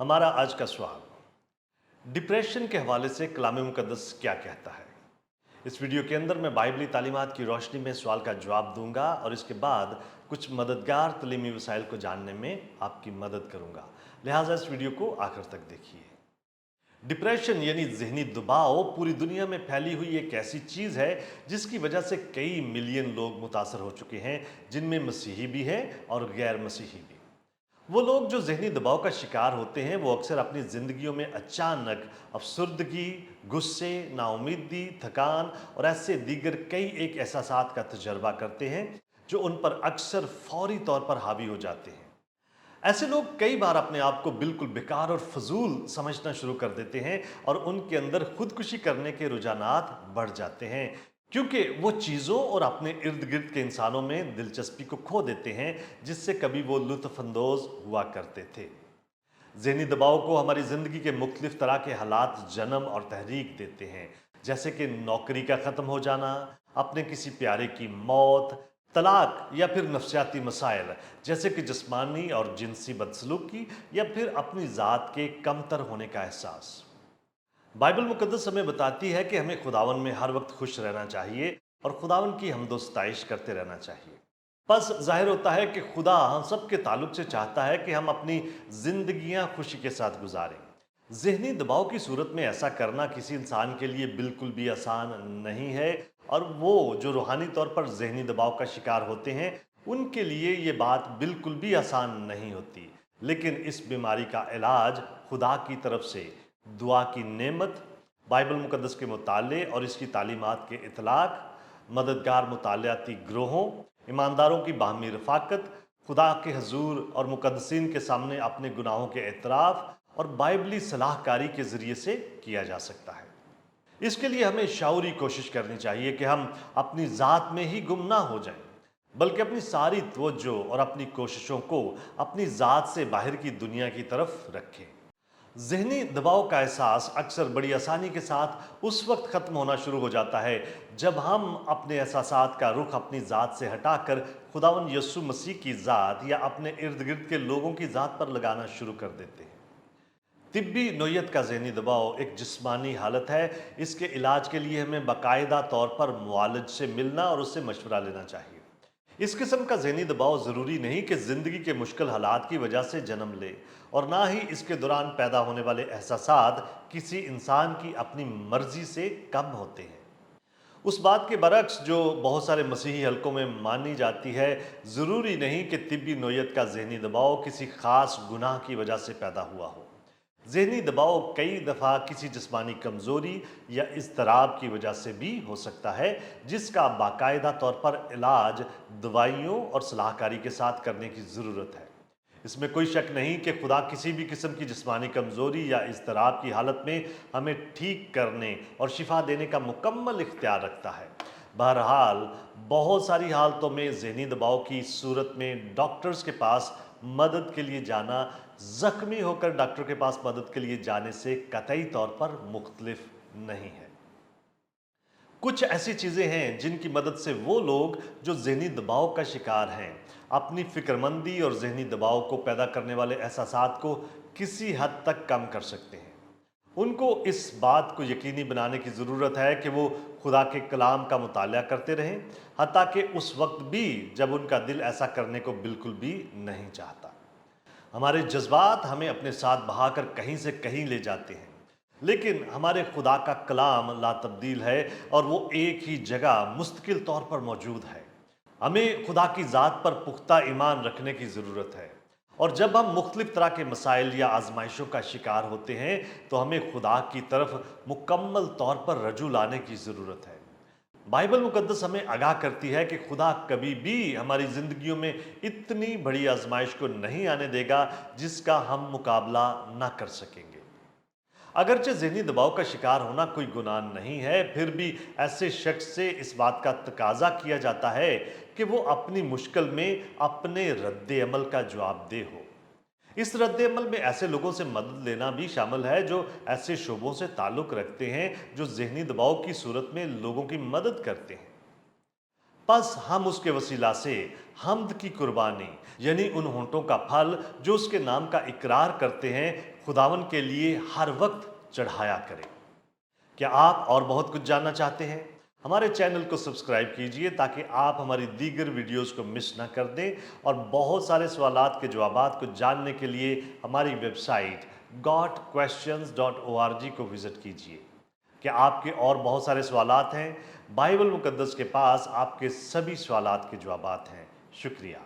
हमारा आज का सवाल, डिप्रेशन के हवाले से कलाम मुकद्दस क्या कहता है? इस वीडियो के अंदर मैं बाइबली तालीमात की रोशनी में सवाल का जवाब दूंगा और इसके बाद कुछ मददगार तलीमी वसाइल को जानने में आपकी मदद करूंगा। लिहाजा इस वीडियो को आखिर तक देखिए। डिप्रेशन यानी जहनी दबाव पूरी दुनिया में फैली हुई एक ऐसी चीज़ है जिसकी वजह से कई मिलियन लोग मुतासर हो चुके हैं, जिनमें मसीही भी हैं और गैर मसीही भी। वो लोग जो ज़हनी दबाव का शिकार होते हैं वो अक्सर अपनी ज़िंदगियों में अचानक अफसुर्दगी, गुस्से, नाउमीदी, थकान और ऐसे दीगर कई एक एहसासात का तजर्बा करते हैं जो उन पर अक्सर फौरी तौर पर हावी हो जाते हैं। ऐसे लोग कई बार अपने आप को बिल्कुल बेकार और फजूल समझना शुरू कर देते हैं और उनके अंदर खुदकुशी करने के रुझानात बढ़ जाते हैं, क्योंकि वो चीज़ों और अपने इर्द गिर्द के इंसानों में दिलचस्पी को खो देते हैं जिससे कभी वो लुत्फ अंदोज हुआ करते थे। ज़हनी दबाव को हमारी ज़िंदगी के मुख्तलिफ तरह के हालात जन्म और तहरीक देते हैं, जैसे कि नौकरी का ख़त्म हो जाना, अपने किसी प्यारे की मौत, तलाक या फिर नफ्सियाती मसाइल जैसे कि जिस्मानी और जिनसी बदसलूकी या फिर अपनी ज़ात के कमतर होने का एहसास। बाइबल मुकद्दस हमें बताती है कि हमें खुदावन में हर वक्त खुश रहना चाहिए और खुदावन की हमदो सताइश करते रहना चाहिए। बस जाहिर होता है कि खुदा हम सब के ताल्लुक से चाहता है कि हम अपनी जिंदगियां खुशी के साथ गुजारें। जहनी दबाव की सूरत में ऐसा करना किसी इंसान के लिए बिल्कुल भी आसान नहीं है, और वो जो रूहानी तौर पर जहनी दबाव का शिकार होते हैं उनके लिए ये बात बिल्कुल भी आसान नहीं होती। लेकिन इस बीमारी का इलाज खुदा की तरफ से दुआ की नेमत, बाइबल मुकद्दस के मुताले और इसकी तालीमात के इतलाक, मददगार मुतालियाती ग्रोहों, ईमानदारों की बाहमी रफाकत, खुदा के हजूर और मुकद्दसीन के सामने अपने गुनाहों के एतराफ़ और बाइबली सलाहकारी के ज़रिए से किया जा सकता है। इसके लिए हमें शाउरी कोशिश करनी चाहिए कि हम अपनी ज़ात में ही गुम ना हो जाएं, बल्कि अपनी सारी तवज्जो और अपनी कोशिशों को अपनी ज़ात से बाहर की दुनिया की तरफ रखें। ज़हनी दबाव का एहसास अक्सर बड़ी आसानी के साथ उस वक्त ख़त्म होना शुरू हो जाता है जब हम अपने एहसासात का रुख अपनी ज़ात से हटाकर खुदावन यसु मसीह की ज़ात या अपने इर्द गिर्द के लोगों की ज़ात पर लगाना शुरू कर देते हैं। तिब्बी नोयत का ज़हनी दबाव एक जिस्मानी हालत है। इसके इलाज के लिए हमें बाकायदा तौर पर मुआलिज से मिलना और उससे मशवरा लेना चाहिए। इस किस्म का ज़हनी दबाव ज़रूरी नहीं कि ज़िंदगी के मुश्किल हालात की वजह से जन्म ले, और ना ही इसके दौरान पैदा होने वाले एहसासात किसी इंसान की अपनी मर्जी से कम होते हैं। उस बात के बरक्स जो बहुत सारे मसीही हलकों में मानी जाती है, ज़रूरी नहीं कि तिब्बी नोयत का ज़हनी दबाव किसी ख़ास गुनाह की वजह से पैदा हुआ हो। ज़हनी दबाव कई दफ़ा किसी जिस्मानी कमज़ोरी या इज़्तिराब की वजह से भी हो सकता है, जिसका बाकायदा तौर पर इलाज दवाइयों और सलाहकारी के साथ करने की ज़रूरत है। इसमें कोई शक नहीं कि खुदा किसी भी किस्म की जिस्मानी कमज़ोरी या इज़्तिराब की हालत में हमें ठीक करने और शिफा देने का मुकम्मल इख्तियार रखता है। बहरहाल, बहुत सारी हालतों में ज़हनी दबाव की सूरत में डॉक्टर्स के पास मदद के लिए जाना ज़ख्मी होकर डॉक्टर के पास मदद के लिए जाने से कतई तौर पर मुख्तलिफ नहीं है। कुछ ऐसी चीज़ें हैं जिनकी मदद से वो लोग जो ज़हनी दबाव का शिकार हैं अपनी फ़िक्रमंदी और ज़हनी दबाव को पैदा करने वाले एहसासात को किसी हद तक कम कर सकते हैं। उनको इस बात को यकीनी बनाने की ज़रूरत है कि वो खुदा के कलाम का मुताला करते रहें, हत्ता कि उस वक्त भी जब उनका दिल ऐसा करने को बिल्कुल भी नहीं चाहता। हमारे जज्बात हमें अपने साथ बहाकर कहीं से कहीं ले जाते हैं, लेकिन हमारे खुदा का कलाम ला तब्दील है और वो एक ही जगह मुस्तकिल तौर पर मौजूद है। हमें खुदा की ज़ात पर पुख्ता ईमान रखने की ज़रूरत है, और जब हम मुख्तलिफ तरह के मसाइल या आजमाइशों का शिकार होते हैं तो हमें खुदा की तरफ मुकम्मल तौर पर रजू लाने की ज़रूरत है। बाइबल मुकद्दस हमें आगाह करती है कि खुदा कभी भी हमारी ज़िंदगियों में इतनी बड़ी आजमाइश को नहीं आने देगा जिसका हम मुकाबला ना कर सकेंगे। अगरचे ज़हनी दबाव का शिकार होना कोई गुनाह नहीं है, फिर भी ऐसे शख्स से इस बात का तकाजा किया जाता है कि वो अपनी मुश्किल में अपने रद्द अमल का जवाबदेह हो। इस रद्द-ए-अमल में ऐसे लोगों से मदद लेना भी शामिल है जो ऐसे शोबों से ताल्लुक़ रखते हैं जो ज़हनी दबाव की सूरत में लोगों की मदद करते हैं। बस हम उसके वसीला से हम्द की कुर्बानी यानी उन होंठों का फल जो उसके नाम का इकरार करते हैं खुदावन के लिए हर वक्त चढ़ाया करें। क्या आप और बहुत कुछ जानना चाहते हैं? हमारे चैनल को सब्सक्राइब कीजिए ताकि आप हमारी दीगर वीडियोस को मिस ना कर दें, और बहुत सारे सवालात के जवाबात को जानने के लिए हमारी वेबसाइट godquestions.org को विजिट कीजिए। क्या आपके और बहुत सारे सवालात हैं? बाइबल मुकद्दस के पास आपके सभी सवालात के जवाबात हैं। शुक्रिया।